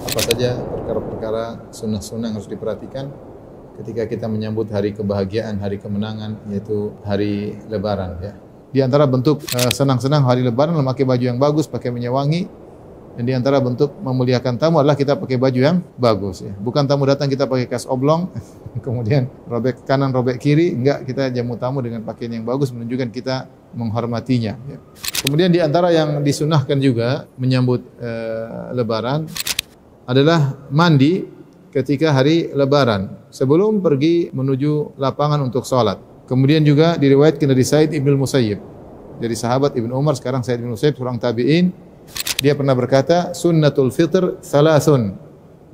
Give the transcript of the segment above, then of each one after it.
apa saja perkara-perkara sunnah-sunnah yang harus diperhatikan ketika kita menyambut hari kebahagiaan, hari kemenangan, yaitu hari Lebaran. Ya. Di antara bentuk senang-senang hari Lebaran memakai baju yang bagus, pakai minyak wangi. Dan di antara bentuk memuliakan tamu adalah kita pakai baju yang bagus. Ya. Bukan tamu datang kita pakai kaos oblong, kemudian robek kanan, robek kiri. Enggak, kita jamu tamu dengan pakaian yang bagus, menunjukkan kita menghormatinya. Ya. Kemudian di antara yang disunahkan juga menyambut Lebaran adalah mandi ketika hari Lebaran sebelum pergi menuju lapangan untuk sholat. Kemudian juga diriwayatkan dari Sa'id ibn Musayyib, dari sahabat Ibn Umar, sekarang Sa'id ibn Musayyib, seorang tabi'in. Dia pernah berkata, sunnatul fitr thalathun,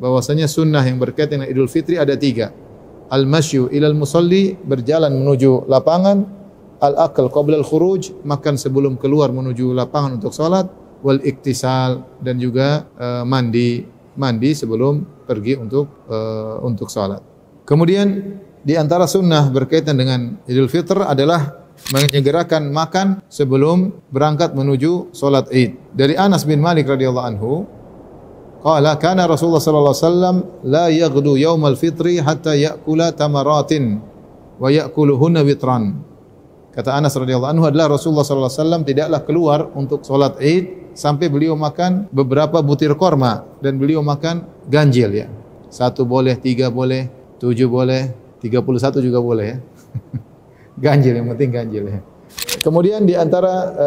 bahwasanya sunnah yang berkaitan dengan Idul Fitri ada 3. Al-masyu ilal musalli, berjalan menuju lapangan. Al-akal qabla al-khuruj, makan sebelum keluar menuju lapangan untuk salat. Wal iktisal, dan juga mandi sebelum pergi untuk salat. Kemudian di antara sunnah berkaitan dengan Idul Fitr adalah menyegerakan makan sebelum berangkat menuju salat Id. Dari Anas bin Malik radhiyallahu anhu, qala kana Rasulullah sallallahu alaihi wasallam la yaghdu yaumal fitri hatta ya'kula tamaratin wa ya'kuluhunna witran. Kata Anas radhiyallahu anhu adalah Rasulullah sallallahu alaihi wasallam tidaklah keluar untuk salat Id sampai beliau makan beberapa butir korma, dan beliau makan ganjil ya. 1 boleh, 3 boleh, 7 boleh, 31 juga boleh ya. Ganjil, yang penting ganjil ya. Kemudian di antara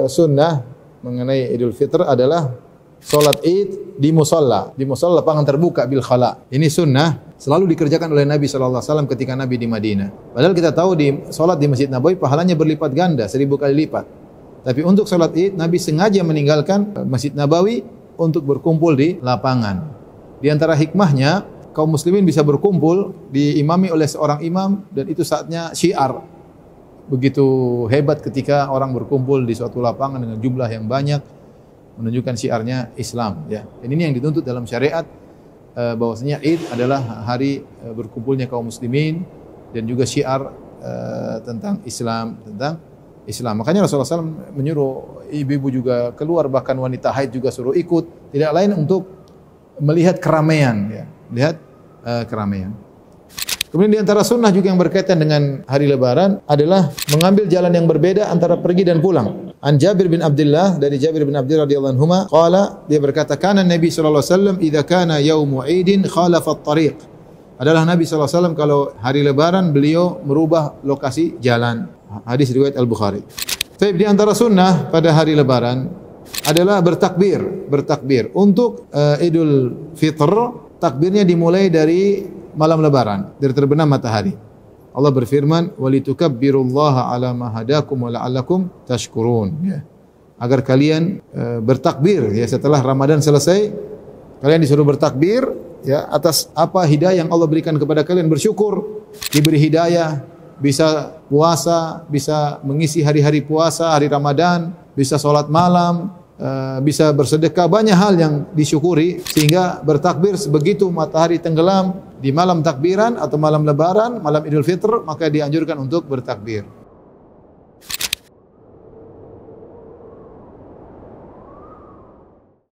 sunnah mengenai Idul Fitr adalah salat Id di musalla lapangan terbuka bil khala. Ini sunnah selalu dikerjakan oleh Nabi sallallahu alaihi wasallam ketika Nabi di Madinah. Padahal kita tahu di salat di Masjid Nabawi pahalanya berlipat ganda, 1000 kali lipat. Tapi untuk salat Id Nabi sengaja meninggalkan Masjid Nabawi untuk berkumpul di lapangan. Di antara hikmahnya, kaum muslimin bisa berkumpul diimami oleh seorang imam, dan itu saatnya syiar. Begitu hebat ketika orang berkumpul di suatu lapangan dengan jumlah yang banyak, menunjukkan syiarnya Islam ya. Dan ini yang dituntut dalam syariat, bahwasanya Id adalah hari berkumpulnya kaum muslimin dan juga syiar tentang Islam. Makanya Rasulullah SAW menyuruh ibu-ibu juga keluar, bahkan wanita haid juga suruh ikut. Tidak lain untuk melihat keramaian ya. Keramaian. Kemudian di antara sunnah juga yang berkaitan dengan hari Lebaran adalah mengambil jalan yang berbeda antara pergi dan pulang. An Jabir bin Abdullah, dari Jabir bin Abdullah radhiyallahu anhuma, qala, dia berkata, kana Nabi sallallahu alaihi wasallam idza kana yaumu Idin khalafa at-tariq. Adalah Nabi sallallahu alaihi wasallam kalau hari Lebaran beliau merubah lokasi jalan. Hadis riwayat Al-Bukhari. Baik, di antara sunnah pada hari Lebaran adalah bertakbir. Untuk Idul Fitr, takbirnya dimulai dari malam Lebaran, dari terbenam matahari. Allah berfirman, "Walitukabbirullaha 'ala ma hadakum wa la'allakum tashkurun." Ya. Agar kalian bertakbir ya, setelah Ramadan selesai, kalian disuruh bertakbir ya atas apa hidayah yang Allah berikan kepada kalian, bersyukur diberi hidayah, bisa puasa, bisa mengisi hari-hari puasa, hari Ramadan, bisa salat malam, bisa bersedekah, banyak hal yang disyukuri, sehingga bertakbir begitu matahari tenggelam di malam takbiran atau malam Lebaran, malam Idul Fitr, maka dianjurkan untuk bertakbir.